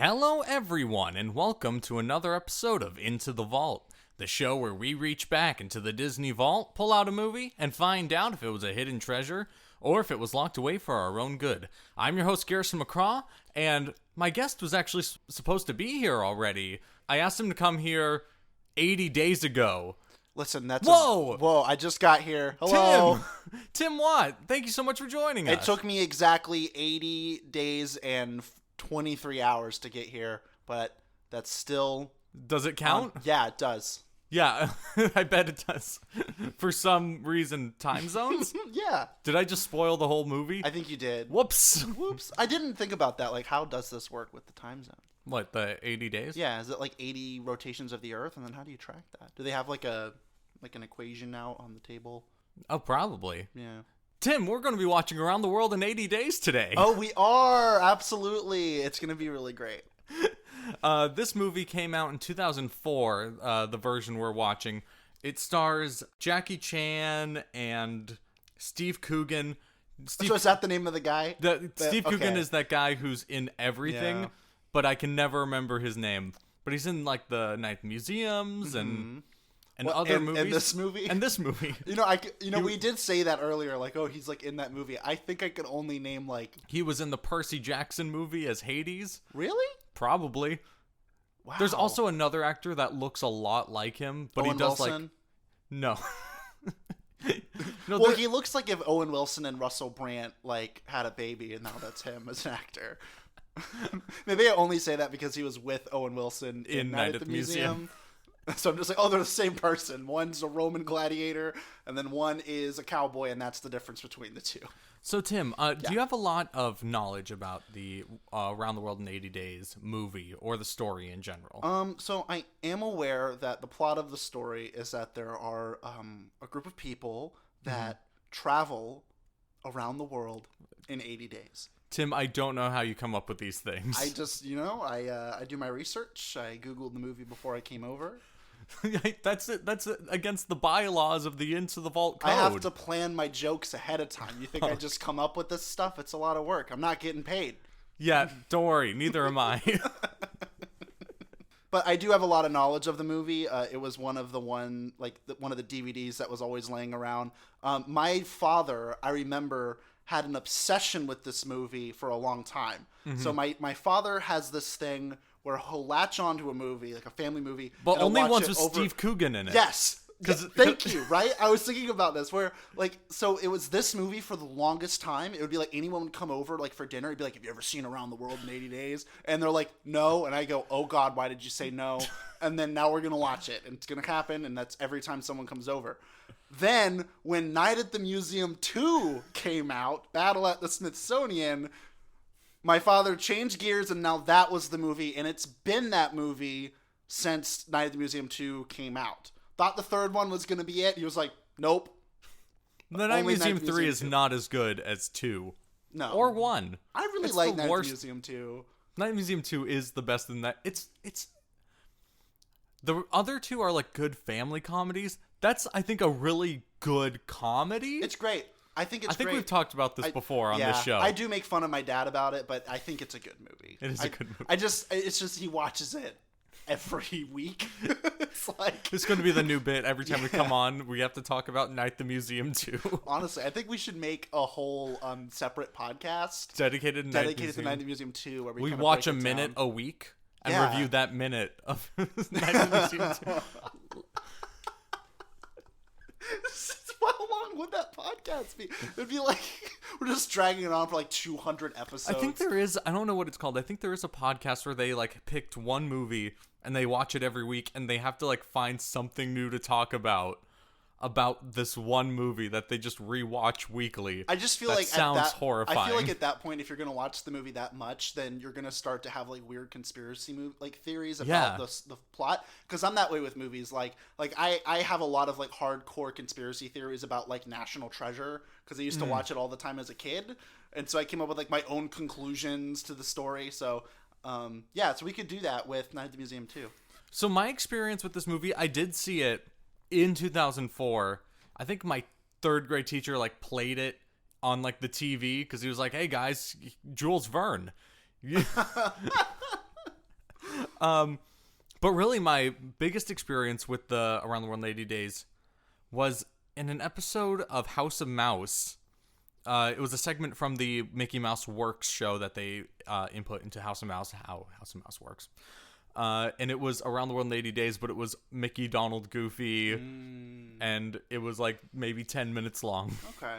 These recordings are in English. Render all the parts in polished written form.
Hello, everyone, and welcome to another episode of Into the Vault, the show where we reach back into the Disney vault, pull out a movie, and find out if it was a hidden treasure or if it was locked away for our own good. I'm your host, Garrison McCraw, and my guest was actually supposed to be here already. I asked him to come here 80 days ago. Listen, that's Whoa! I just got here. Hello. Tim Watt, thank you so much for joining us. It took me exactly 80 days and 23 hours to get here, but that's still... Does it count? Yeah, it does. Yeah, I bet it does. For some reason, time zones? Yeah. Did I just spoil the whole movie? I think you did. Whoops. Whoops. I didn't think about that. Like, how does this work with the time zone? What, the 80 days? Yeah, is it like 80 rotations of the Earth, and then how do you track that? Do they have like an equation out on the table? Oh, probably. Yeah. Tim, we're going to be watching Around the World in 80 Days today. Oh, we are! Absolutely. It's going to be really great. This movie came out in 2004, the version we're watching. It stars Jackie Chan and Steve Coogan. So is that the name of the guy? Steve Coogan is that guy who's in everything, Yeah. but I can never remember his name. But he's in, like, the Night Museums and other movies. And this movie? And this movie. We did say that earlier, like, oh, he's, like, in that movie. I think I could only name, like... He was in the Percy Jackson movie as Hades. Really? Probably. Wow. There's also another actor that looks a lot like him, but Owen he does, Wilson? No. No, Well, he looks like if Owen Wilson and Russell Brand, like, had a baby, and now that's him as an actor. Maybe I only say that because he was with Owen Wilson in Night at the Museum. So I'm just like, oh, they're the same person. One's a Roman gladiator, and then one is a cowboy, and that's the difference between the two. So, Tim, do you have a lot of knowledge about the Around the World in 80 Days movie or the story in general? So I am aware that the plot of the story is that there are a group of people that travel around the world in 80 days. Tim, I don't know how you come up with these things. I just, I do my research. I Googled the movie before I came over. That's it. That's against the bylaws of the Into the Vault code. I have to plan my jokes ahead of time. You think I just come up with this stuff? It's a lot of work. I'm not getting paid. Yeah, don't worry. Neither am I. But I do have a lot of knowledge of the movie. It was one of the one of the DVDs that was always laying around. My father, I remember, had an obsession with this movie for a long time. Mm-hmm. So my father has this thing where he'll latch onto a movie, like a family movie. But only once with Steve Coogan in it. Yes. Thank you, right? I was thinking about this where, like, so it was this movie for the longest time. It would be like anyone would come over, like, for dinner. It'd be like, have you ever seen Around the World in 80 Days? And they're like, no. And I go, oh, God, why did you say no? And then now we're going to watch it. And it's going to happen. And that's every time someone comes over. Then when Night at the Museum 2 came out, Battle at the Smithsonian, my father changed gears, and now that was the movie, and it's been that movie since Night at the Museum 2 came out. Thought the third one was going to be it. He was like, nope. The Night Museum 3 is not as good as 2. No. Or 1. I really like Night at the Museum 2. Night Museum 2 is the best in that. It's the other two are like good family comedies. That's, I think, a really good comedy. It's great. I think great. We've talked about this before on this show. I do make fun of my dad about it, but I think it's a good movie. It is a good movie. It's just he watches it every week. It's like it's going to be the new bit. Every time we come on, we have to talk about Night at the Museum 2. Honestly, I think we should make a whole separate podcast dedicated to Night at the Museum 2, where we watch a minute a week and review that minute of Night at the Museum 2. How long would that podcast be? It'd be like we're just dragging it on for like 200 episodes. I think there is. I don't know what it's called. I think there is a podcast where they like picked one movie and they watch it every week, and they have to like find something new to talk about this one movie that they just rewatch weekly. I just feel that like sounds horrifying. I feel like at that point, if you're gonna watch the movie that much, then you're gonna start to have like weird conspiracy theories about the plot. Because I'm that way with movies. Like I have a lot of like hardcore conspiracy theories about like National Treasure because I used to watch it all the time as a kid, and so I came up with like my own conclusions to the story. So so we could do that with Night at the Museum 2. So my experience with this movie, I did see it in 2004. I think my third grade teacher like played it on like the TV because he was like, hey guys, Jules Verne. But really, my biggest experience with the Around the World in 80 Days was in an episode of House of Mouse. It was a segment from the Mickey Mouse Works show that they input into House of Mouse, how House of Mouse works. And it was Around the World in 80 Days, but it was Mickey, Donald, Goofy, and it was like maybe 10 minutes long. Okay.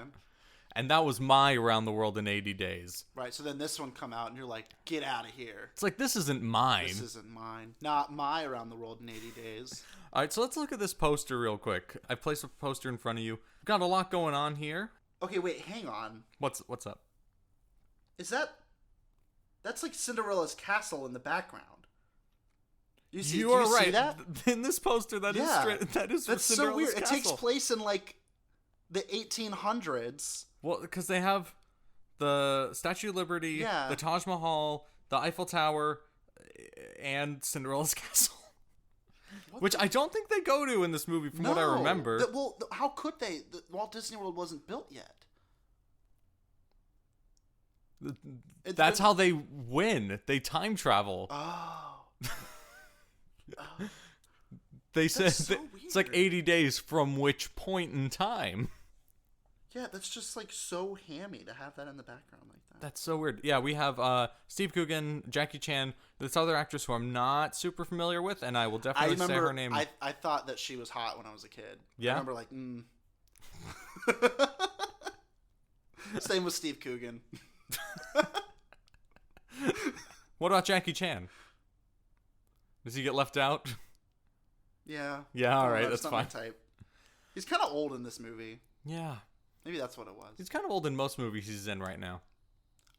And that was my Around the World in 80 Days. Right, so then this one come out, and you're like, get out of here. It's like, this isn't mine. This isn't mine. Not my Around the World in 80 Days. All right, so let's look at this poster real quick. I placed a poster in front of you. Got a lot going on here. Okay, wait, hang on. What's up? Is that's like Cinderella's castle in the background. You see, You are see right. that? In this poster, that Yeah. is That's so Cinderella's weird. castle. It takes place in like the 1800s. Well, because they have the Statue of Liberty, Yeah. the Taj Mahal, the Eiffel Tower, and Cinderella's castle. Which I don't think they go to in this movie, from what I remember. How could they? Walt Disney World wasn't built yet. That's how they win. They time travel. Oh. They said so it's like weird. 80 days from which point in time. Yeah, that's just like so hammy to have that in the background like that. That's so weird. Yeah, we have Steve Coogan, Jackie Chan, this other actress who I'm not super familiar with, and I will I definitely say remember her name. I thought that she was hot when I was a kid. Yeah? I remember like, Same with Steve Coogan. What about Jackie Chan? Does he get left out? Yeah. Yeah, all right, That's that's not fine. my type. He's kind of old in this movie. Yeah. Maybe that's what it was. He's kind of old in most movies he's in right now.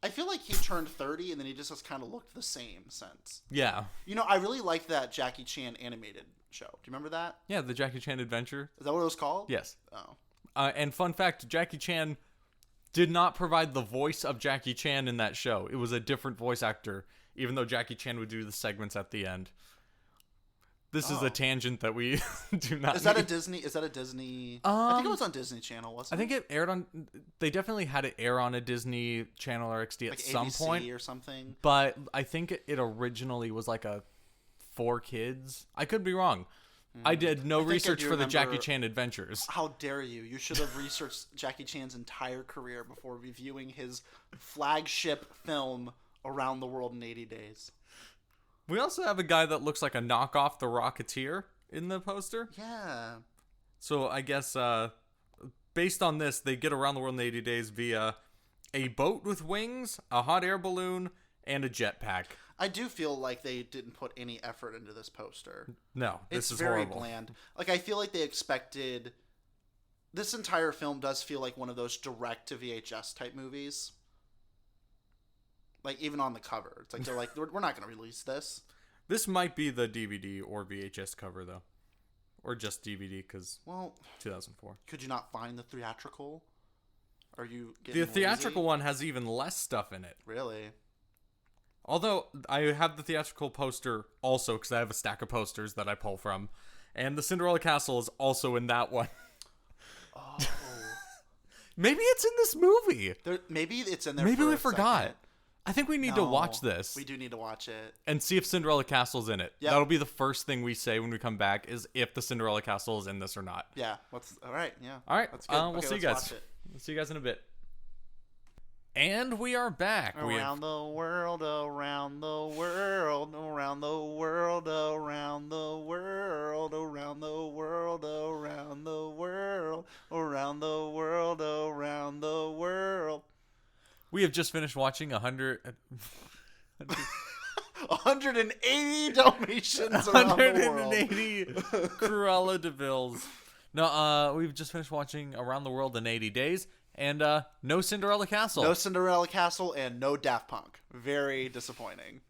I feel like he turned 30 and then he just has kind of looked the same since. Yeah. You know, I really liked that Jackie Chan animated show. Do you remember that? Yeah, the Jackie Chan Adventure. Is that what it was called? Yes. Oh. And fun fact, Jackie Chan did not provide the voice of Jackie Chan in that show. It was a different voice actor, even though Jackie Chan would do the segments at the end. This is a tangent that we do not Is that a need. Disney? I think it was on Disney Channel, wasn't I it? think it aired on... They definitely had it air on a Disney Channel or XD at like some ABC point. or something. But I think it originally was like a for kids. I could be wrong. I did no I think I research do for the Jackie remember- Chan Adventures. How dare you? You should have researched Jackie Chan's entire career before reviewing his flagship film, Around the World in 80 Days. We also have a guy that looks like a knockoff The Rocketeer in the poster. Yeah. So I guess based on this, they get Around the World in 80 Days via a boat with wings, a hot air balloon, and a jetpack. I do feel like they didn't put any effort into this poster. No, this It's is very horrible. bland. Like, I feel like they expected... This entire film does feel like one of those direct-to-VHS type movies. Like, even on the cover. It's like, they're like, we're not going to release this. This might be the DVD or VHS cover, though. Or just DVD, because Well, 2004. could you not find the theatrical? Are you The getting theatrical lazy? one has even less stuff in it. Really? Although, I have the theatrical poster also, because I have a stack of posters that I pull from. And the Cinderella Castle is also in that one. Oh. Maybe it's in this movie. Maybe it's in there. Maybe for we a forgot. second. I think we need to No, watch this We do need to watch it. and see if Cinderella Castle's in it. Yep. That'll be the first thing we say when we come back, is if the Cinderella Castle is in this or not. Yeah. All right. Yeah. All right. That's good. We'll Okay, see you let's guys. watch it. We'll see you guys in a bit. And we are back. We have- Around the world, around the world, around the world, around the world, around the world, around the world, around the world, around the world. we have just finished watching 180 Dalmatians around the world. 180 Cruella de Vil's. No, we've just finished watching Around the World in 80 Days, and no Cinderella Castle. No Cinderella Castle and no Daft Punk. Very disappointing.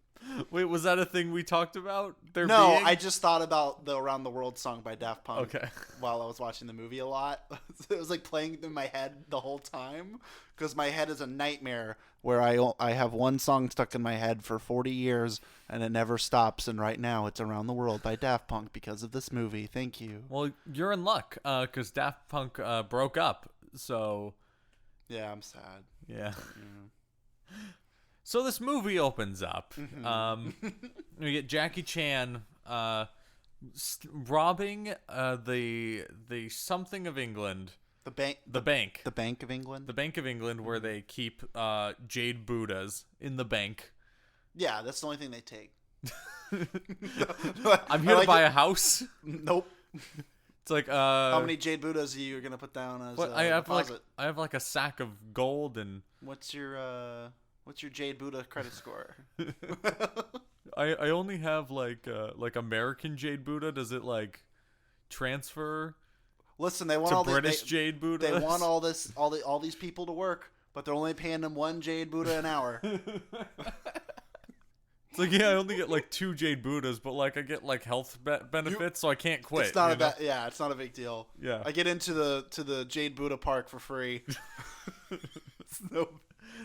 Wait, was that a thing we talked about? There No, being? I just thought about the Around the World song by Daft Punk Okay. while I was watching the movie a lot. It was like playing in my head the whole time because my head is a nightmare where I have one song stuck in my head for 40 years and it never stops. And right now it's Around the World by Daft Punk because of this movie. Thank you. Well, you're in luck, because Daft Punk broke up, so Yeah, I'm sad. yeah. So this movie opens up. We get Jackie Chan robbing the something of England. The bank. The bank. The Bank of England. The Bank of England, where they keep jade Buddhas in the bank. Yeah, that's the only thing they take. I'm here to buy a house. Nope. It's like how many jade Buddhas are you gonna put down as I have deposit? I have like a sack of gold and What's your jade Buddha credit score? I only have like American jade Buddha. Does it like transfer Listen, they want to all British jade Buddha? They want all these people to work, but they're only paying them one jade Buddha an hour. It's like, yeah, I only get like 2 jade Buddhas, but like I get like health benefits, so I can't quit. It's not it's not a big deal. Yeah, I get into the Jade Buddha Park for free.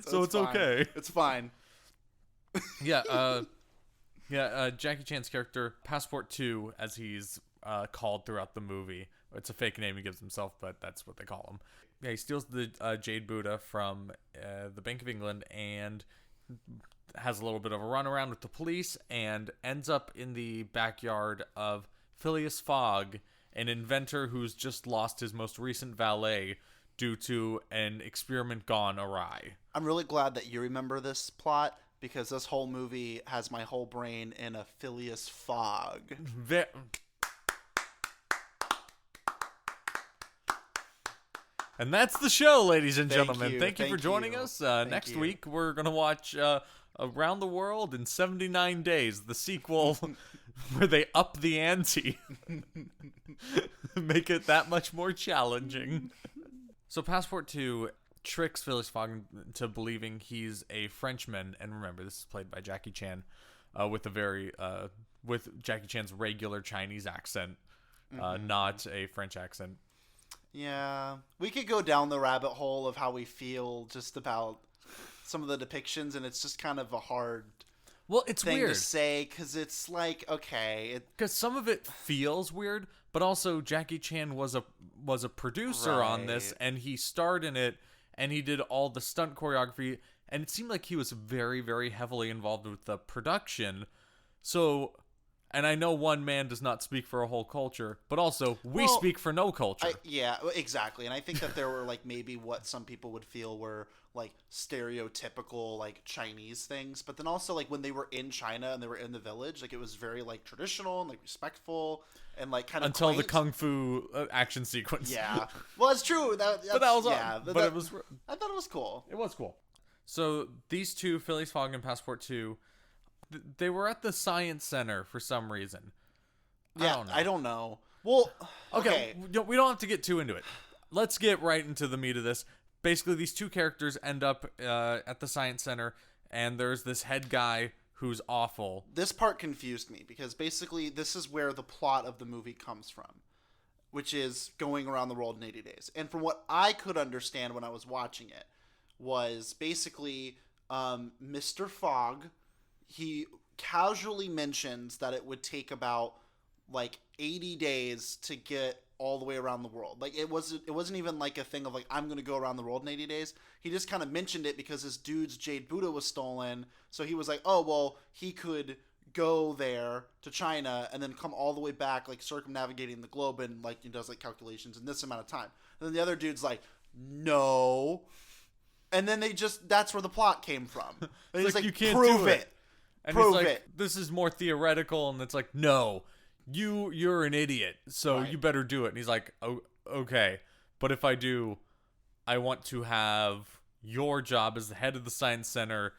So it's okay. It's fine. Yeah, Jackie Chan's character, Passport 2, as he's called throughout the movie. It's a fake name he gives himself, but that's what they call him. Yeah, he steals the jade Buddha from the Bank of England and has a little bit of a runaround with the police and ends up in the backyard of Phileas Fogg, an inventor who's just lost his most recent valet due to an experiment gone awry. I'm really glad that you remember this plot, because this whole movie has my whole brain in a Phileas Fogg. And that's the show, ladies and Thank gentlemen. you. Thank you for Thank joining you. us. Thank Next you. week, we're going to watch Around the World in 79 Days, the sequel where they up the ante. Make it that much more challenging. So Passport 2 tricks Phileas Fogg into believing he's a Frenchman. And remember, this is played by Jackie Chan with Jackie Chan's regular Chinese accent, not a French accent. Yeah, we could go down the rabbit hole of how we feel just about some of the depictions, and it's just kind of a hard it's thing weird to say, because it's like, okay, because some of it feels weird, but also Jackie Chan was a producer on this, Right. and he starred in it, and he did all the stunt choreography, and it seemed like he was very, very heavily involved with the production. So, and I know one man does not speak for a whole culture, but also we speak for no culture. Yeah, exactly. And I think that there were like maybe what some people would feel were like stereotypical like Chinese things, but then also like when they were in China and they were in the village, like it was very like traditional and like respectful and like kind of until the quaint. kung fu action sequence. Yeah, well, it's true. But but that was yeah. but it was. I thought it was cool. It was cool. So these two, Phileas Fogg and Passport 2, they were at the Science Center for some reason. Yeah, I don't know. Well, Okay, we don't have to get too into it. Let's get right into the meat of this. Basically, these two characters end up at the Science Center, and there's this head guy who's awful. This part confused me because basically this is where the plot of the movie comes from, which is going around the world in 80 days. And from what I could understand when I was watching it, was basically Mr. Fogg, he casually mentions that it would take about like 80 days to get all the way around the world. Like it wasn't even like a thing of like, I'm going to go around the world in 80 days. He just kind of mentioned it because this dude's jade Buddha was stolen. So he was like, oh, well, he could go there to China and then come all the way back, like circumnavigating the globe, and like he does like calculations in this amount of time. And then the other dude's like, no. And then that's where the plot came from. And he's like, you can't prove do it. And Prove he's like, it. this is more theoretical, and it's like, no, you're an idiot, so Right. you better do it. And he's like, oh, okay, but if I do, I want to have your job as the head of the Science Center,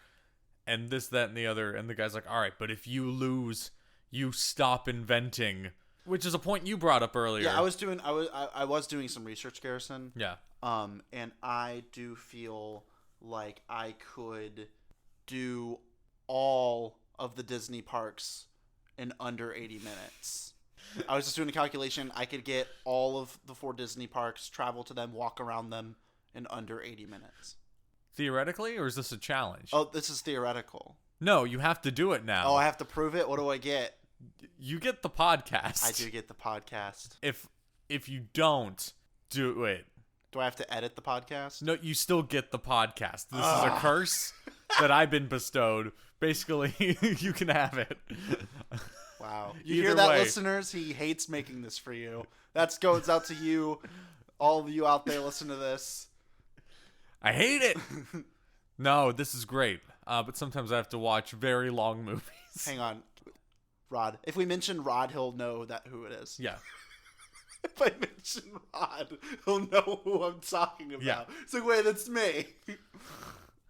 and this, that, and the other. And the guy's like, all right, but if you lose, you stop inventing, which is a point you brought up earlier. Yeah, I was doing some research, Garrison. Yeah. And I do feel like I could do all of the Disney parks in under 80 minutes. I was just doing a calculation. I could get all of the 4 Disney parks, travel to them, walk around them in under 80 minutes. Theoretically, or is this a challenge? Oh, this is theoretical. No, you have to do it now. Oh, I have to prove it? What do I get? You get the podcast. I do get the podcast. If you don't do it, Do I have to edit the podcast? no, you still get the podcast. This is a curse. that I've been bestowed. Basically, you can have it. Wow. You Either hear that, way. listeners? He hates making this for you. That goes out to you, all of you out there listen to this. I hate it. No, this is great. But sometimes I have to watch very long movies. Hang on. Rod. If we mention Rod, he'll know who it is. Yeah. If I mention Rod, he'll know who I'm talking about. Yeah. It's like, wait, that's me.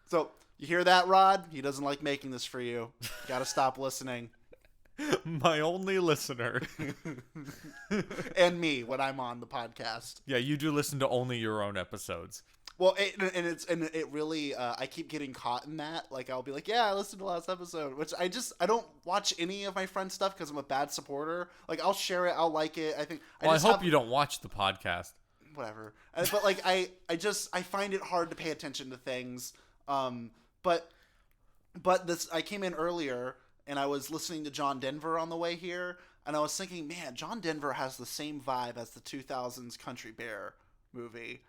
So, you hear that, Rod? He doesn't like making this for you. Gotta stop listening. My only listener. And me when I'm on the podcast. Yeah, you do listen to only your own episodes. Well, it really I keep getting caught in that. Like, I'll be like, yeah, I listened to the last episode, which I don't watch any of my friends' stuff because I'm a bad supporter. Like, I'll share it, I'll like it. I think. Well, I hope you don't watch the podcast. Whatever. But like, I find it hard to pay attention to things. But this, I came in earlier and I was listening to John Denver on the way here, and I was thinking, man, John Denver has the same vibe as the 2000s Country Bear movie.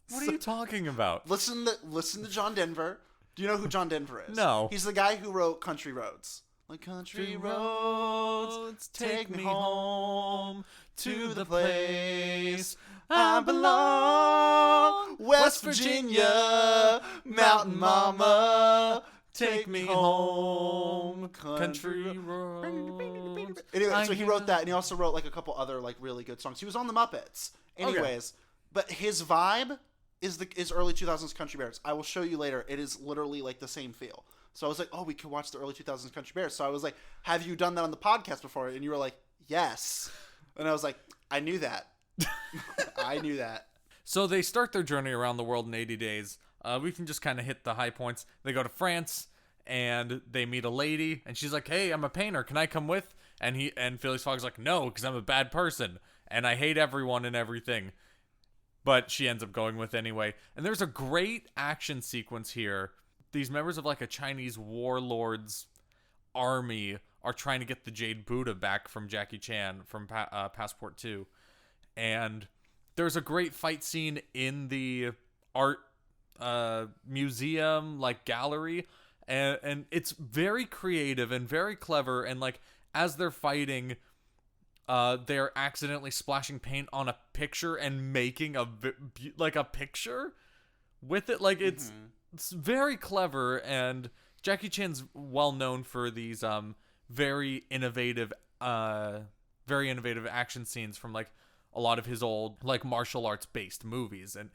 What are you talking about? Listen to John Denver. Do you know who John Denver is? No. He's the guy who wrote Country Roads. Like, country roads, take me home to the place I belong. West Virginia, Mountain Mama, take me home. Country roads. Anyway, so he wrote that, and he also wrote like a couple other like really good songs. He was on the Muppets. Anyways, but his vibe is early 2000s Country Bears. I will show you later. It is literally like the same feel. So I was like, oh, we could watch the early 2000s Country Bears. So I was like, have you done that on the podcast before? And you were like, yes. And I was like, I knew that. I knew that. So they start their journey around the world in 80 days. We can just kind of hit the high points. They go to France, and they meet a lady, and she's like, hey, I'm a painter. Can I come with? And Phileas Fogg's like, no, because I'm a bad person, and I hate everyone and everything. But she ends up going with anyway. And there's a great action sequence here. These members of like a Chinese warlord's army are trying to get the Jade Buddha back from Jackie Chan from Passport 2. And there's a great fight scene in the art museum, like gallery. And it's very creative and very clever. And like as they're fighting, they're accidentally splashing paint on a picture and making a picture with it. Like it's very clever, and Jackie Chan's well known for these very innovative action scenes from like a lot of his old like martial arts based movies, and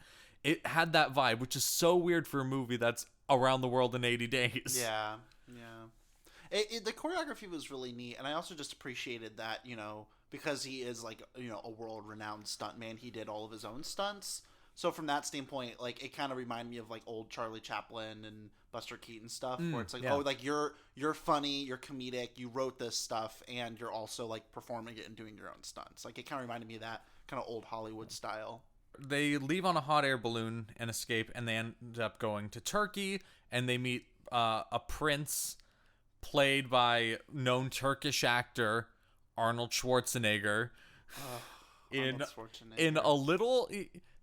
it had that vibe, which is so weird for a movie that's around the world in 80 days. Yeah. The choreography was really neat, and I also just appreciated that, because he is like, a world-renowned stuntman, he did all of his own stunts. So from that standpoint, like, it kind of reminded me of like old Charlie Chaplin and Buster Keaton stuff, where it's like, yeah. oh, like you're funny, you're comedic, you wrote this stuff, and you're also like performing it and doing your own stunts. Like, it kind of reminded me of that kind of old Hollywood style. They leave on a hot air balloon and escape, and they end up going to Turkey, and they meet a prince played by known Turkish actor Arnold Schwarzenegger. In a little,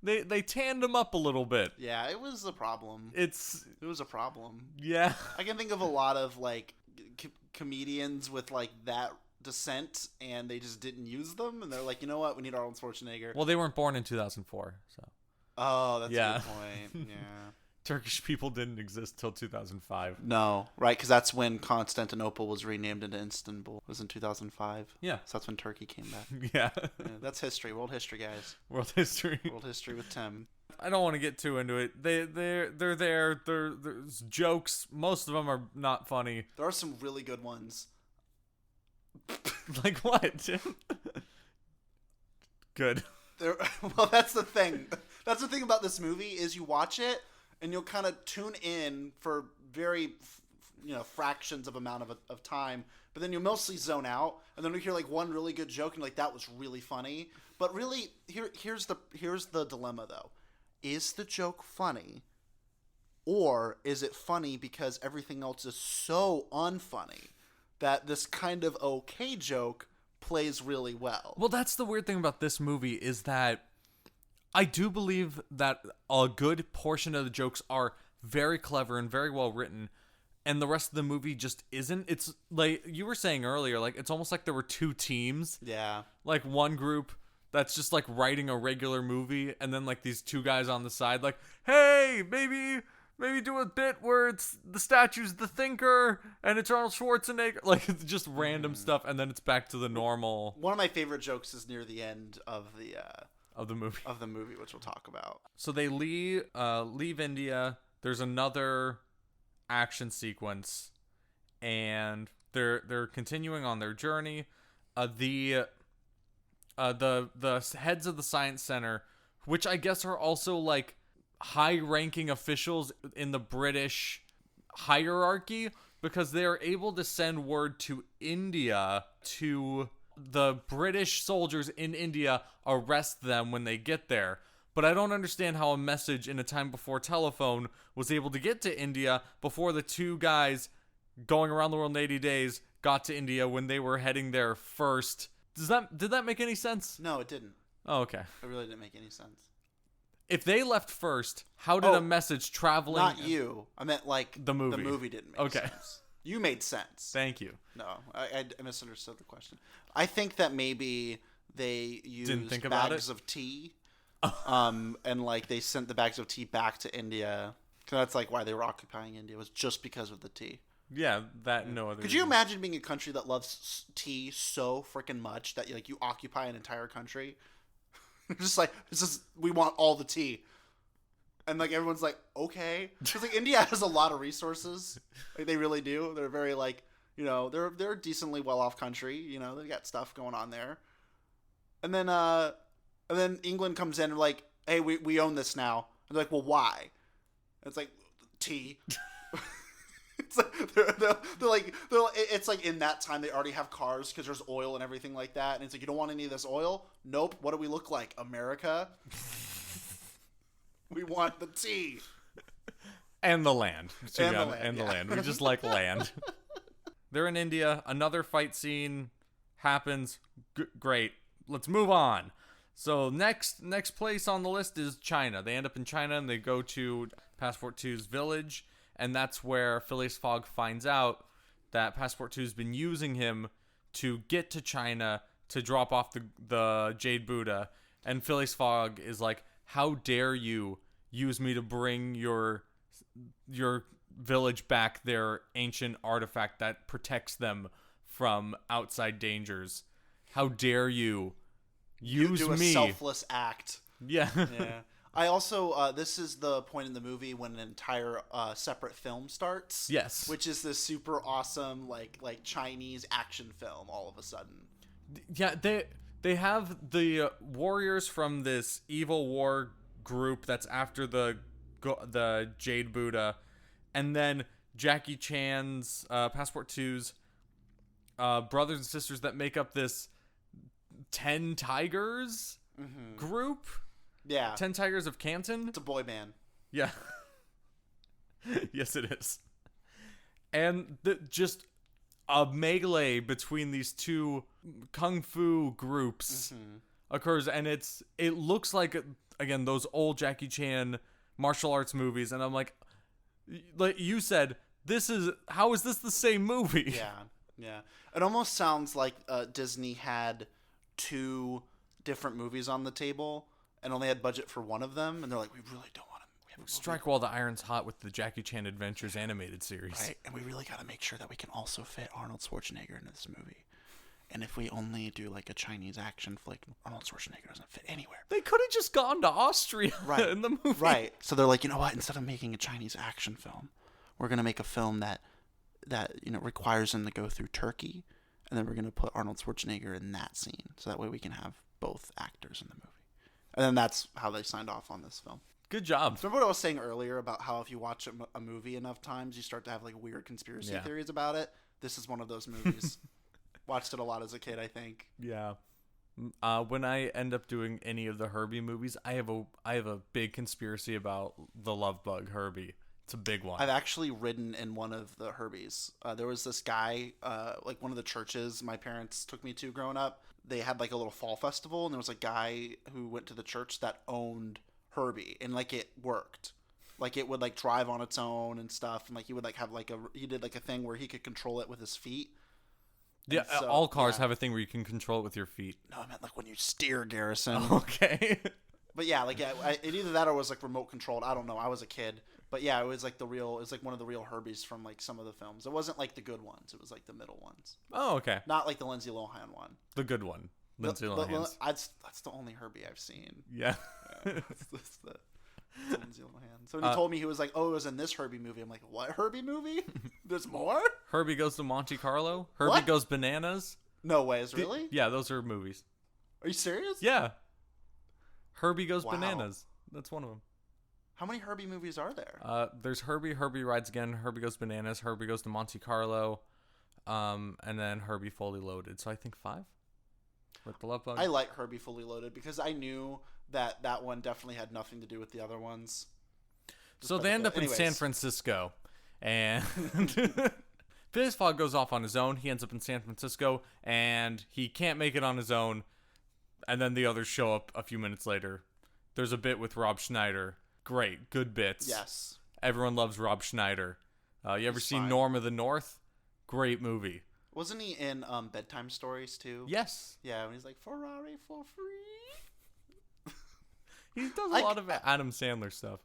they tanned him up a little bit. Yeah, it was a problem. It was a problem. Yeah. I can think of a lot of like comedians with like that descent, and they just didn't use them, and they're like, you know what, we need Arnold Schwarzenegger. Well, they weren't born in 2004, so. Oh, that's a good point. Yeah. Turkish people didn't exist till 2005. No, right, because that's when Constantinople was renamed into Istanbul. It was in 2005. Yeah. So that's when Turkey came back. Yeah. That's history. World history, guys. World history. World history with Tim. I don't want to get too into it. They're there. There's jokes. Most of them are not funny. There are some really good ones. Like what, Tim? Good. Well, that's the thing. That's the thing about this movie is you watch it and you'll kind of tune in for very, fractions of amount of time, but then you'll mostly zone out, and then you hear like one really good joke and you're like, that was really funny. But really, here's the dilemma though: is the joke funny, or is it funny because everything else is so unfunny that this kind of okay joke plays really well? Well, that's the weird thing about this movie is that I do believe that a good portion of the jokes are very clever and very well written, and the rest of the movie just isn't. It's like you were saying earlier, like it's almost like there were two teams. Yeah. Like one group that's just like writing a regular movie, and then like these two guys on the side, like, hey, maybe do a bit where it's the statue's the thinker and it's Arnold Schwarzenegger, like it's just random stuff, and then it's back to the normal One of my favorite jokes is near the end of of the movie. which we'll talk about. So they leave India. There's another action sequence, and they're continuing on their journey. The heads of the science center, which I guess are also like high-ranking officials in the British hierarchy, because they are able to send word to India to the British soldiers in India, arrest them when they get there. But I don't understand how a message in a time before telephone was able to get to India before the two guys going around the world in 80 days got to India when they were heading there first. Did that make any sense? No, it didn't. Oh, okay. It really didn't make any sense. If they left first, how did a message traveling... Not you. I meant like the movie. The movie didn't make sense. You made sense. Thank you. No, I misunderstood the question. I think that maybe they used bags of tea, and like they sent the bags of tea back to India. That's like why they were occupying India, was just because of the tea. Yeah, that no other. Could you imagine being a country that loves tea so freaking much that like you occupy an entire country? Just like, we want all the tea. And like everyone's like, okay, because like India has a lot of resources, like they really do. They're very like, you know, they're a decently well off country. You know, they got stuff going on there. And then England comes in and like, hey, we own this now. And they're like, well, why? And it's like tea. It's like they're like it's like in that time they already have cars because there's oil and everything like that. And it's like, you don't want any of this oil? Nope. What do we look like, America? We want the tea. And the land. And the land. We just like land. They're in India. Another fight scene happens. Great. Let's move on. So next place on the list is China. They end up in China and they go to Passport 2's village. And that's where Phileas Fogg finds out that Passport 2's been using him to get to China to drop off the Jade Buddha. And Phileas Fogg is like, how dare you use me to bring your village back their ancient artifact that protects them from outside dangers? How dare you use do a me? Selfless act. Yeah. Yeah. I also this is the point in the movie when an entire separate film starts. Yes. Which is this super awesome like Chinese action film all of a sudden. Yeah, they have the warriors from this evil war group that's after the Jade Buddha, and then Jackie Chan's Passport 2's brothers and sisters that make up this 10 Tigers group. Yeah. 10 Tigers of Canton. It's a boy band. Yeah. Yes, it is. And just a melee between these two kung fu groups occurs, and it looks like, again, those old Jackie Chan martial arts movies, and I'm like you said, how is this the same movie? Yeah. It almost sounds like Disney had two different movies on the table and only had budget for one of them, and they're like, we really don't want to. Strike while the iron's hot with the Jackie Chan Adventures animated series. Right, and we really got to make sure that we can also fit Arnold Schwarzenegger into this movie. And if we only do like a Chinese action flick, Arnold Schwarzenegger doesn't fit anywhere. They could have just gone to Austria in the movie. Right. So they're like, you know what? Instead of making a Chinese action film, we're going to make a film that requires them to go through Turkey, and then we're going to put Arnold Schwarzenegger in that scene. So that way we can have both actors in the movie. And then that's how they signed off on this film. Good job. Remember what I was saying earlier about how if you watch a movie enough times, you start to have like weird conspiracy theories about it? This is one of those movies. Watched it a lot as a kid, I think. Yeah. When I end up doing any of the Herbie movies, I have a big conspiracy about the love bug Herbie. It's a big one. I've actually ridden in one of the Herbies. There was this guy, like one of the churches my parents took me to growing up. They had like a little fall festival, and there was a guy who went to the church that owned Herbie, and like it worked. Like it would like drive on its own and stuff, and like he would like have like he did like a thing where he could control it with his feet. Yeah, And so, all cars yeah. have a thing where you can control it with your feet. No, I meant like when you steer, Garrison. Okay. But yeah, like it either that or was like remote controlled. I don't know. I was a kid, but yeah, it was like it was like one of the real Herbies from like some of the films. It wasn't like the good ones. It was like the middle ones, Oh, okay. not like the Lindsay Lohan one. The good one. Lindsay Lohan's. That's the only Herbie I've seen. Yeah. That's the Lindsay Lohan. So when he told me he was like, "Oh, it was in this Herbie movie," I'm like, "What Herbie movie? There's more?" Herbie Goes to Monte Carlo. Herbie What? Goes Bananas. No ways, really? Yeah, those are movies. Are you serious? Yeah. Herbie Goes Wow. Bananas. That's one of them. How many Herbie movies are there? There's Herbie Rides Again, Herbie Goes Bananas, Herbie Goes to Monte Carlo, and then Herbie Fully Loaded. So I think 5. With the Love Bug. I like Herbie Fully Loaded because I knew that one definitely had nothing to do with the other ones. So they end up in San Francisco, and Phileas Fogg goes off on his own. He ends up in San Francisco, and he can't make it on his own. And then the others show up a few minutes later. There's a bit with Rob Schneider. Great, good bits. Yes. Everyone loves Rob Schneider. You ever seen fine. Norm of the North? Great movie. Wasn't he in Bedtime Stories too? Yes. Yeah, when he's like Ferrari for free. He does a lot of Adam Sandler stuff.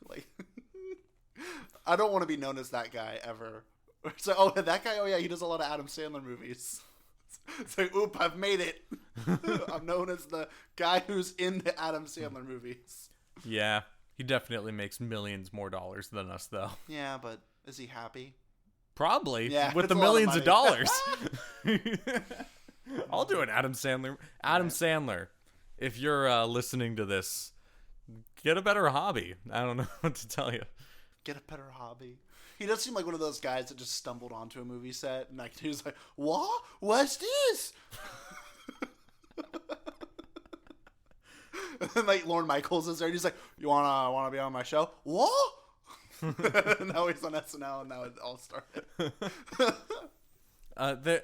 Like, I don't want to be known as that guy ever. So, oh, that guy. Oh, yeah, he does a lot of Adam Sandler movies. It's like, oop, I've made it. I'm known as the guy who's in the Adam Sandler movies. Yeah, he definitely makes millions more dollars than us, though. Yeah, but is he happy? Probably. Yeah, with it's the a lot of millions of money. dollars. I'll do an Adam Sandler. Adam Sandler, if you're listening to this, get a better hobby. I don't know what to tell you. Get a better hobby. He does seem like one of those guys that just stumbled onto a movie set and like he was like, "What? What's this?" And then like Lorne Michaels is there and he's like, "You wanna be on my show?" What? Now he's on SNL and now it all started.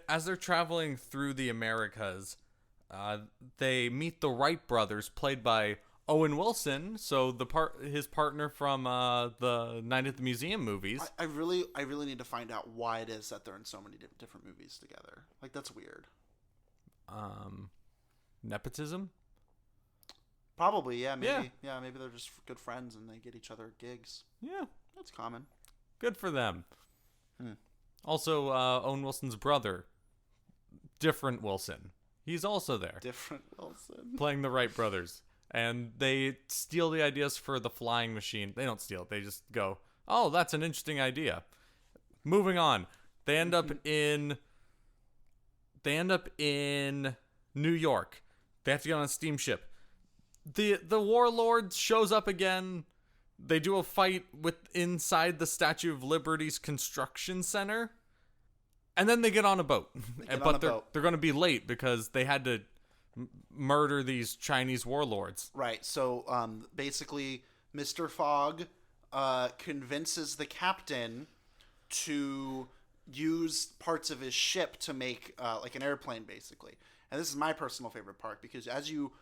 As they're traveling through the Americas, they meet the Wright brothers, played by Owen Wilson, so his partner from the Night at the Museum movies. I really need to find out why it is that they're in so many different movies together. Like that's weird. Nepotism? Probably, yeah, maybe. Yeah. Yeah, maybe they're just good friends and they get each other gigs. Yeah, That's common. good for them. Hmm. Also, Owen Wilson's brother, different Wilson. He's also there, Different Wilson. playing the Wright brothers. And they steal the ideas for the flying machine. They don't steal it. They just go, "Oh, that's an interesting idea." Moving on. They end up in New York. They have to get on a steamship. The warlord shows up again. They do a fight inside the Statue of Liberty's construction center. And then they get on a boat. But they're going to be late because they had to murder these Chinese warlords. Right. So basically, Mr. Fogg convinces the captain to use parts of his ship to make like an airplane, basically. And this is my personal favorite part because, as you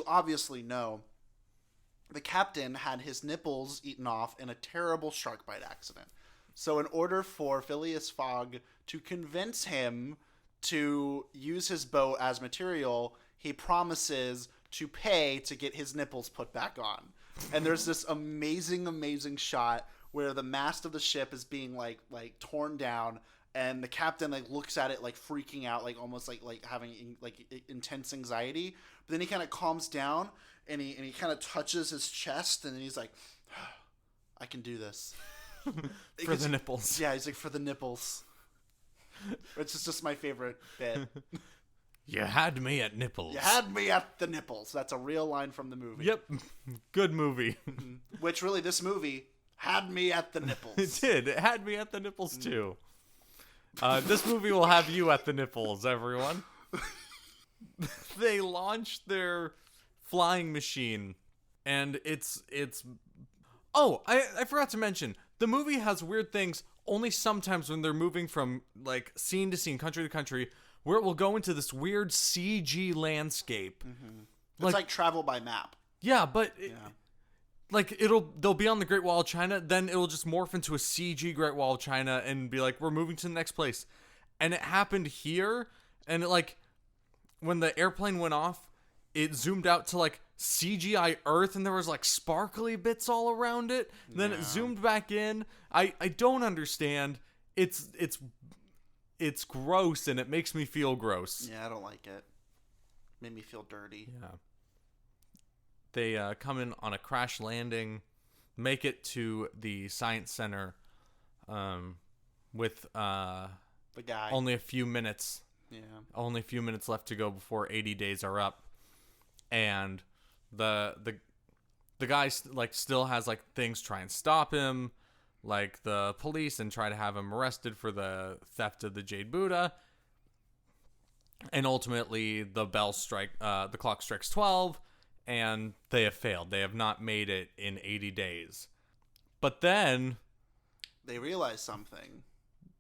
obviously know, the captain had his nipples eaten off in a terrible shark bite accident. So in order for Phileas Fogg to convince him to use his boat as material, he promises to pay to get his nipples put back on. And there's this amazing shot where the mast of the ship is being like torn down, and the captain like looks at it like freaking out, like almost like having like intense anxiety. But then he kind of calms down and he kind of touches his chest, and then he's like, "I can do this." For the nipples. Yeah, he's like, "For the nipples." Which is just my favorite bit. You had me at nipples. You had me at the nipples. That's a real line from the movie. Yep. Good movie. Which really, this movie had me at the nipples. It did. It had me at the nipples too. This movie will have you at the nipples, everyone. They launched their flying machine, and it's. Oh, I forgot to mention, the movie has weird things only sometimes when they're moving from like scene to scene, country to country, where it will go into this weird CG landscape. It's like travel by map. Yeah, but like they'll be on the Great Wall of China, then it'll just morph into a CG Great Wall of China and be like, we're moving to the next place. And it happened here, and it, like, when the airplane went off, it zoomed out to like CGI Earth, and there was like sparkly bits all around it. And then it zoomed back in. I don't understand. It's gross, and it makes me feel gross. Yeah, I don't like it. Made me feel dirty. Yeah. They come in on a crash landing, make it to the science center, with The guy. only a few minutes. Yeah. Only a few minutes left to go before 80 days are up, and the guy like still has like things try and stop him, like the police, and try to have him arrested for the theft of the Jade Buddha. And ultimately, the clock strikes 12, and they have failed. They have not made it in 80 days. But then, They realize something.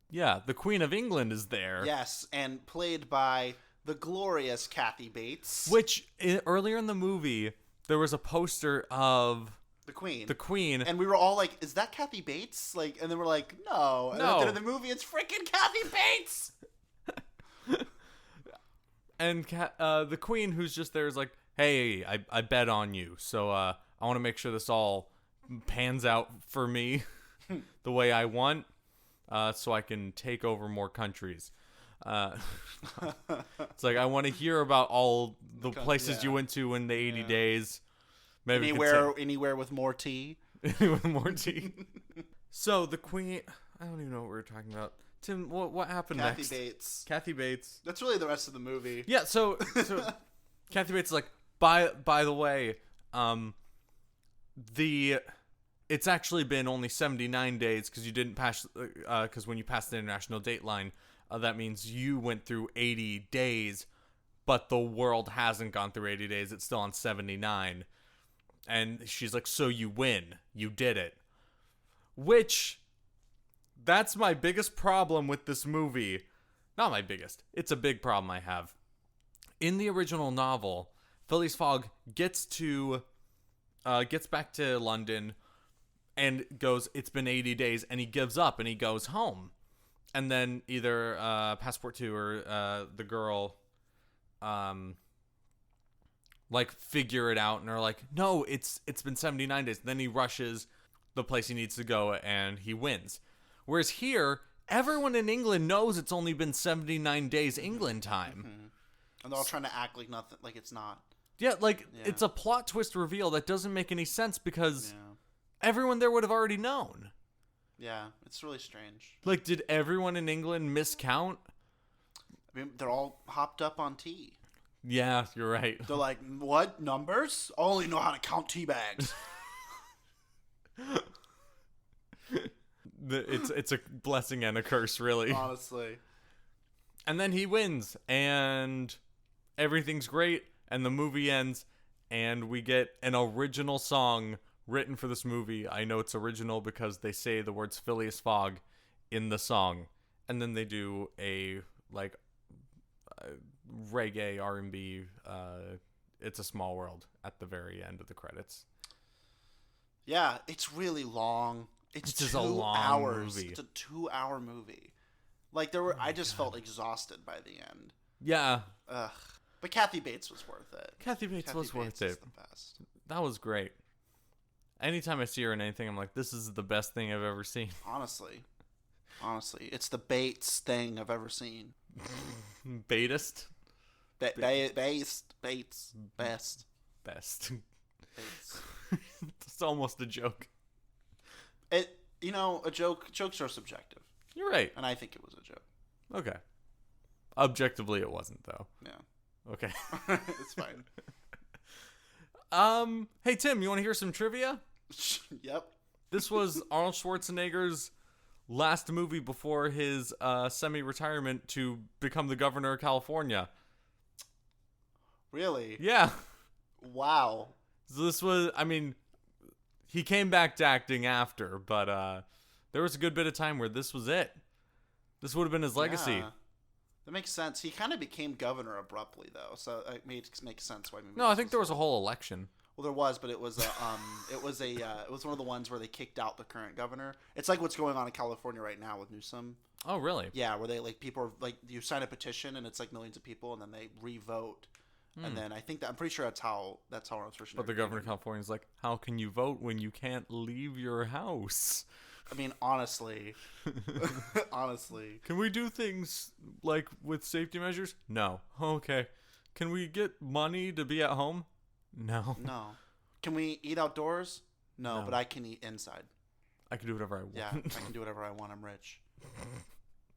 yeah, the Queen of England is there. Yes, and played by the glorious Kathy Bates. Which, earlier in the movie, there was a poster of The Queen. the Queen. And we were all like, is that Kathy Bates? Like, and then we're like, no. And No. then in the movie, it's freaking Kathy Bates! And the Queen, who's just there, is like, hey, I bet on you. So I want to make sure this all pans out for me the way I want, so I can take over more countries. It's like, I want to hear about all the places you went to in the 80 days. Maybe Anywhere with more tea. with more tea. So the Queen, I don't even know what we were talking about. Tim, what happened Kathy next? Bates. Kathy Bates. That's really the rest of the movie. Yeah, so Kathy Bates is like, by the way, it's actually been only 79 days because you didn't pass, because when you passed the international date line, that means you went through 80 days, but the world hasn't gone through 80 days. It's still on 79. And she's like, so you win. You did it. Which, that's my biggest problem with this movie. Not my biggest. It's a big problem I have. In the original novel, Phileas Fogg gets back to London and goes, it's been 80 days, and he gives up and he goes home. And then either Passport 2 or the girl like figure it out and are like, no, it's been 79 days. Then he rushes the place he needs to go and he wins. Whereas here, everyone in England knows it's only been 79 days England time. Mm-hmm. And they're all trying to act like nothing, like it's not. Yeah, it's a plot twist reveal that doesn't make any sense because everyone there would have already known. Yeah, it's really strange. Like, did everyone in England miscount? I mean, they're all hopped up on tea. Yeah, you're right. They're like, what? Numbers? I only know how to count tea bags. It's a blessing and a curse, really. Honestly. And then he wins, and everything's great, and the movie ends, and we get an original song written for this movie. I know it's original because they say the words Phileas Fogg in the song, and then they do a reggae R&B It's a Small World at the very end of the credits. Yeah, it's really long. It's just 2 a long hours. movie. It's a 2-hour movie. Like I just felt exhausted by the end. Yeah. Ugh. But Kathy Bates was worth it. Kathy Bates was worth is it. the best. That was great. Anytime I see her in anything, I'm like, this is the best thing I've ever seen. Honestly, it's the Bates thing I've ever seen. Batist? Bates, best. Best. Bates. It's almost a joke. Jokes are subjective, You're right. and I think it was a joke. Okay. Objectively, it wasn't, though. Yeah, Okay. it's fine. Hey, Tim, you want to hear some trivia? Yep. This was Arnold Schwarzenegger's last movie before his semi-retirement to become the governor of California. Really? Yeah. Wow. So this was, he came back to acting after, but there was a good bit of time where this was it. This would have been his legacy. Yeah. That makes sense. He kind of became governor abruptly, though, so it makes sense why. No, I think there was a whole election. Well, there was, but it was it was one of the ones where they kicked out the current governor. It's like what's going on in California right now with Newsom. Oh, really? Yeah, where they like people are like you sign a petition and it's like millions of people and then they re-vote. And then I think that I'm pretty sure that's how Arnold Schwarzenegger. But the governor of California is like, how can you vote when you can't leave your house? I mean, honestly, honestly. Can we do things like with safety measures? No. Okay. Can we get money to be at home? No. No. Can we eat outdoors? No, No. but I can eat inside. I can do whatever I want. Yeah, I can do whatever I want. I'm rich.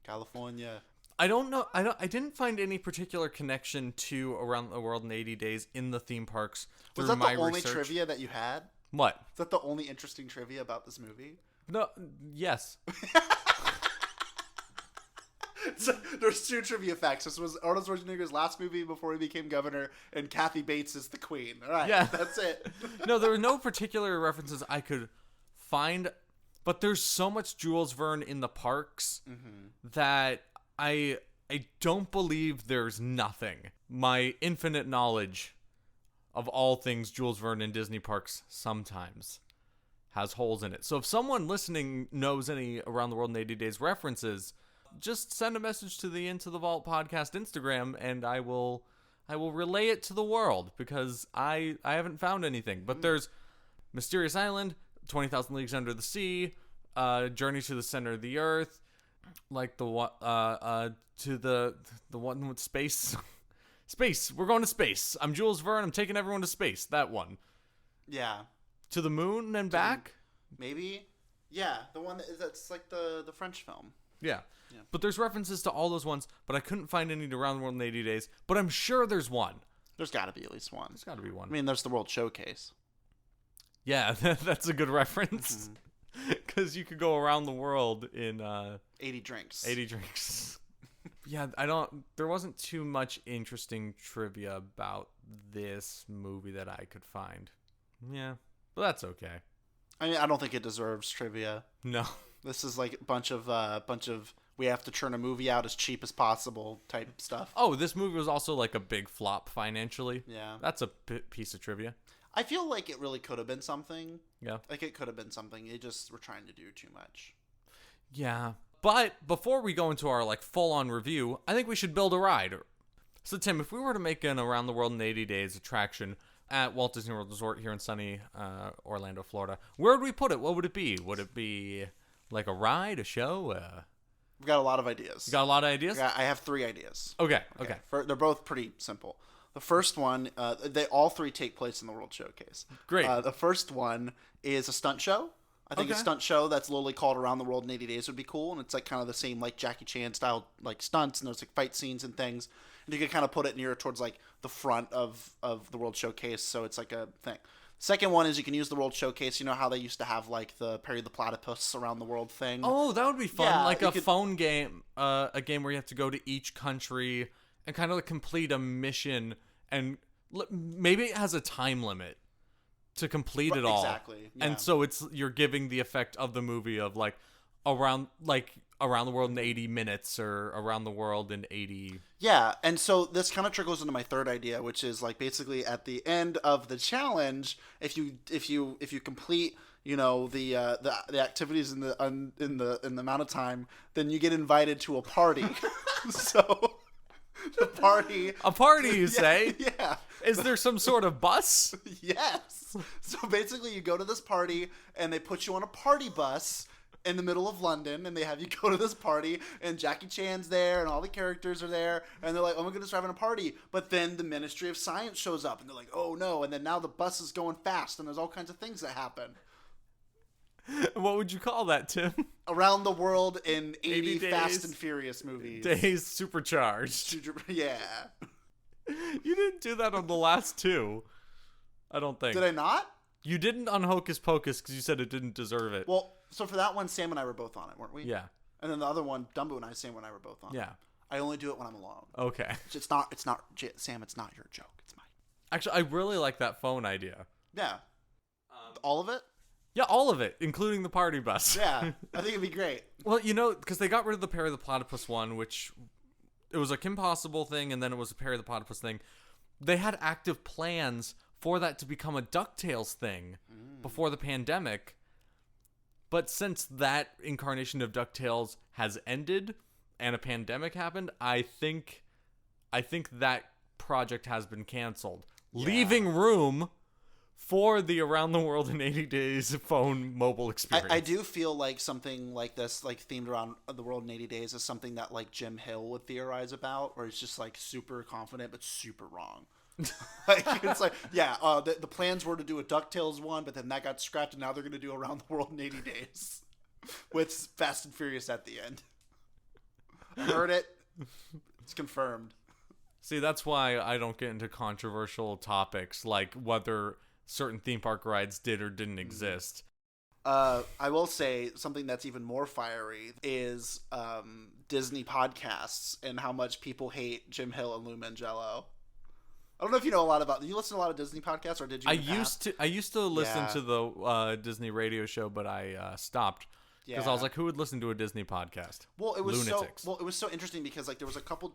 California. I don't know. I didn't find any particular connection to Around the World in 80 Days in the theme parks through Was that my the only research. trivia that you had? What? Is that the only interesting trivia about this movie? No. Yes. So, there's 2 trivia facts. This was Arnold Schwarzenegger's last movie before he became governor, and Kathy Bates is the queen. All right, Yeah. that's it. No, there were no particular references I could find, but there's so much Jules Verne in the parks that I don't believe there's nothing. My infinite knowledge of all things Jules Verne in Disney parks sometimes has holes in it. So if someone listening knows any Around the World in 80 Days references, just send a message to the Into the Vault podcast Instagram and I will relay it to the world because I haven't found anything. But there's Mysterious Island, 20,000 Leagues Under the Sea, Journey to the Center of the Earth, like the one to the one with space. Space. We're going to space. I'm Jules Verne. I'm taking everyone to space. That one. Yeah, To the moon and back? maybe. Yeah, the one that's like the French film. Yeah. Yeah. But there's references to all those ones, but I couldn't find any to Around the World in 80 Days. But I'm sure there's one. There's got to be at least one. There's got to be one. I mean, there's the World Showcase. Yeah, that's a good reference. Because you could go around the world in 80 drinks. 80 drinks. Yeah, there wasn't too much interesting trivia about this movie that I could find. Yeah, but that's okay. I mean, I don't think it deserves trivia. No. This is like a bunch of we have to churn a movie out as cheap as possible type stuff. Oh, this movie was also like a big flop financially. Yeah. That's a piece of trivia. I feel like it really could have been something. Yeah. Like it could have been something. They just were trying to do too much. Yeah. But before we go into our like full-on review, I think we should build a ride. So Tim, if we were to make an Around the World in 80 Days attraction at Walt Disney World Resort here in sunny Orlando, Florida, where would we put it? What would it be? Would it be like a ride, a show? We've got a lot of ideas. You got a lot of ideas? I have 3 ideas. Okay. They're both pretty simple. The first one, they all 3 take place in the World Showcase. Great. The first one is a stunt show. I think a stunt show that's literally called Around the World in 80 Days would be cool, and it's like kind of the same like Jackie Chan style like stunts, and there's like fight scenes and things, and you can kind of put it near towards like the front of the World Showcase, so it's like a thing. Second one is you can use the World Showcase. You know how they used to have like the Perry the Platypus Around the World thing? Oh, that would be fun. Yeah, like you a could- phone game, a game where you have to go to each country and kind of like complete a mission, and maybe it has a time limit to complete it all. Exactly. Yeah. And so you're giving the effect of the movie of like around the world in 80 minutes or around the world in 80. Yeah, and so this kind of trickles into my third idea, which is like basically at the end of the challenge, if you complete the activities in the amount of time, then you get invited to a party. So the party. A party, you say? Yeah. Is there some sort of bus? Yes. So basically, you go to this party, and they put you on a party bus in the middle of London, and they have you go to this party, and Jackie Chan's there, and all the characters are there, and they're like, oh my goodness, we're having a party. But then the Ministry of Science shows up, and they're like, oh no, and then now the bus is going fast, and there's all kinds of things that happen. What would you call that, Tim? Around the world in 80 80 Fast days. and Furious movies. Days supercharged. Yeah. You didn't do that on the last 2. I don't think. Did I not? You didn't on Hocus Pocus because you said it didn't deserve it. Well, so for that one, Sam and I were both on it, weren't we? Yeah. And then the other one, Dumbo and Sam and I were both on it. Yeah. I only do it when I'm alone. Okay. It's not, Sam, it's not your joke. It's mine. Actually, I really like that phone idea. Yeah. All of it? Yeah, all of it, including the party bus. Yeah. I think it'd be great. Well, because they got rid of the Perry the Platypus one, which it was a Kim Possible thing, and then it was a Perry the Platypus thing. They had active plans for that to become a DuckTales thing before the pandemic. But since that incarnation of DuckTales has ended and a pandemic happened, I think that project has been canceled, leaving room for the Around the World in 80 Days phone mobile experience. I do feel like something like this, like themed around the world in 80 days, is something that like Jim Hill would theorize about, where he's just like super confident but super wrong. Like it's like, the plans were to do a DuckTales one, but then that got scrapped, and now they're going to do Around the World in 80 Days with Fast and Furious at the end. I heard it. It's confirmed. See, that's why I don't get into controversial topics like whether certain theme park rides did or didn't exist. I will say something that's even more fiery is Disney podcasts and how much people hate Jim Hill and Lou Mangello. I don't know if you know a lot about. Do you listen to a lot of Disney podcasts, or did you? I used to listen to the Disney radio show, but I stopped because I was like, who would listen to a Disney podcast? Well, it was lunatics. it was so interesting because like there was a couple.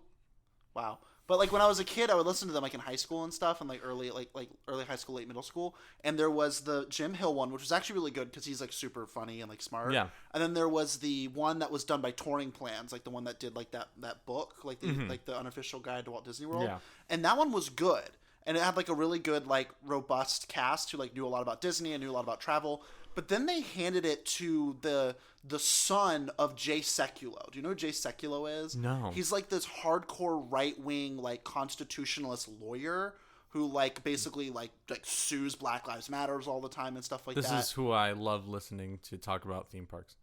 Wow. But like when I was a kid, I would listen to them like in high school and stuff, and like early high school, late middle school. And there was the Jim Hill one, which was actually really good because he's like super funny and like smart. Yeah. And then there was the one that was done by Touring Plans, like the one that did like that book, like the unofficial guide to Walt Disney World. Yeah. And that one was good, and it had like a really good like robust cast who like knew a lot about Disney and knew a lot about travel. But then they handed it to the son of Jay Sekulow. Do you know who Jay Sekulow is? No. He's like this hardcore right-wing like constitutionalist lawyer who like basically like sues Black Lives Matters all the time and stuff like that. This is who I love listening to talk about theme parks.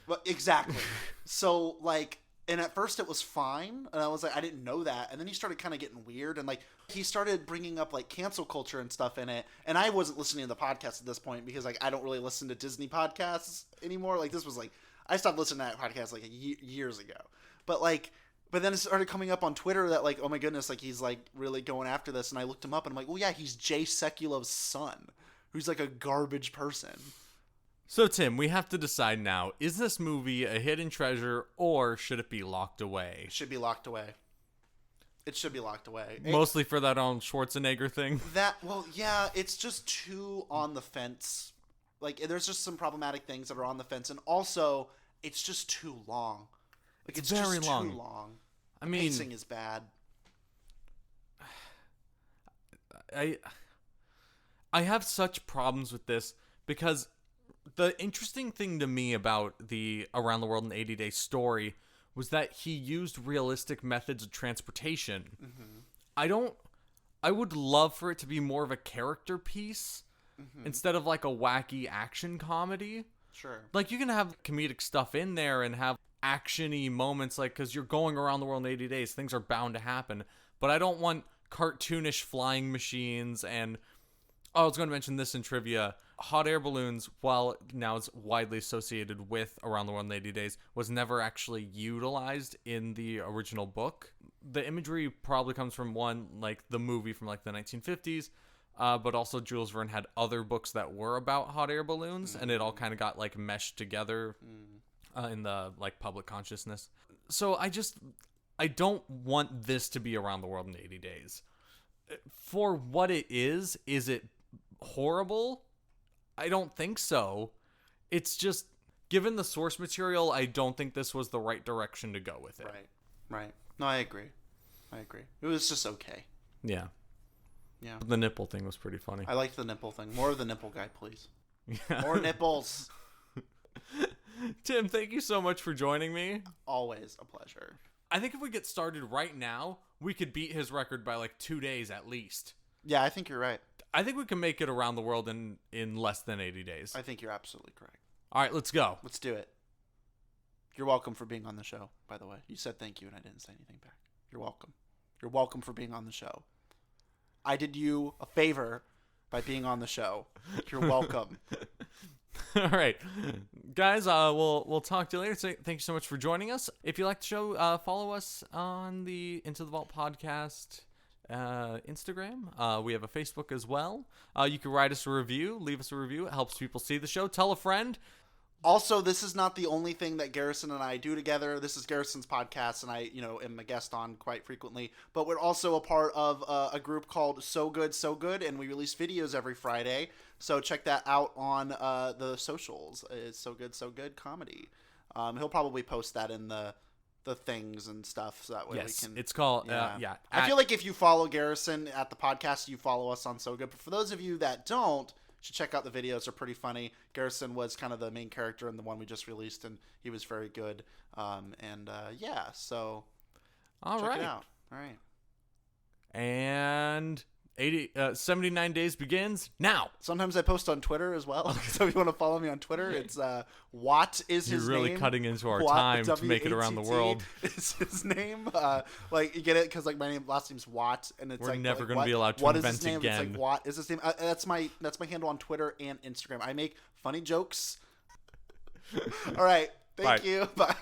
But exactly. So like, and at first it was fine, and I was like, I didn't know that, and then he started kind of getting weird, and like he started bringing up like cancel culture and stuff in it, and I wasn't listening to the podcast at this point because like I don't really listen to Disney podcasts anymore. Like this was like I stopped listening to that podcast like years ago, but then it started coming up on Twitter that like, oh my goodness, like he's like really going after this, and I looked him up and I'm like, well yeah, he's Jay Sekulow's son, who's like a garbage person. So, Tim, we have to decide now, is this movie a hidden treasure or should it be locked away? It should be locked away. It should be locked away. Mostly for that Arnold Schwarzenegger thing? It's just too on the fence. Like, there's just some problematic things that are on the fence, and also, it's just too long. Like, it's very just long. Too long. I mean, pacing is bad. I have such problems with this because the interesting thing to me about the Around the World in 80 Days story was that he used realistic methods of transportation. Mm-hmm. I would love for it to be more of a character piece instead of like a wacky action comedy. Sure. Like you can have comedic stuff in there and have action-y moments, like, because you're going around the world in 80 days, things are bound to happen. But I don't want cartoonish flying machines and... Oh, I was going to mention this in trivia. Hot air balloons, while now it's widely associated with Around the World in 80 Days, was never actually utilized in the original book. The imagery probably comes from one, like the movie from like the 1950s, but also Jules Verne had other books that were about hot air balloons, and it all kind of got like meshed together in the like public consciousness. So I don't want this to be Around the World in 80 Days. For what it is it horrible? I don't think so. It's just, given the source material, I don't think this was the right direction to go with it. Right. No, I agree. It was just okay. Yeah. Yeah. The nipple thing was pretty funny. I liked the nipple thing. More of the nipple guy, please. Yeah. More nipples. Tim, thank you so much for joining me. Always a pleasure. I think if we get started right now, we could beat his record by like 2 days at least. Yeah, I think you're right. I think we can make it around the world in less than 80 days. I think you're absolutely correct. All right, let's go. Let's do it. You're welcome for being on the show, by the way. You said thank you and I didn't say anything back. You're welcome. You're welcome for being on the show. I did you a favor by being on the show. You're welcome. All right, guys, we'll talk to you later. So thank you so much for joining us. If you like the show, follow us on the Into the Vault podcast Instagram. We have a Facebook as well. You can write us a review, leave us a review. It helps people see the show. Tell a friend. Also, this is not the only thing that Garrison and I do together. This is Garrison's podcast, and I, am a guest on quite frequently. But we're also a part of a group called So Good, So Good, and we release videos every Friday. So check that out on the socials. It's So Good, So Good Comedy. He'll probably post that in the things and stuff, so that way we can. It's called I feel like if you follow Garrison at the podcast, you follow us on So Good. But for those of you that don't, should check out the videos. They're pretty funny. Garrison was kind of the main character in the one we just released, and he was very good. So check it out. All right. And 79 days begins now. Sometimes I post on Twitter as well. So if you want to follow me on Twitter, it's Watt is his name. You're really cutting into our Watt, time to make it around the world. Is his name. You get it? Because my last name's Watt, and it's We're never going to be allowed to invent again. again. It's like Watt is his name. That's my handle on Twitter and Instagram. I make funny jokes. All right. Thank you. Bye.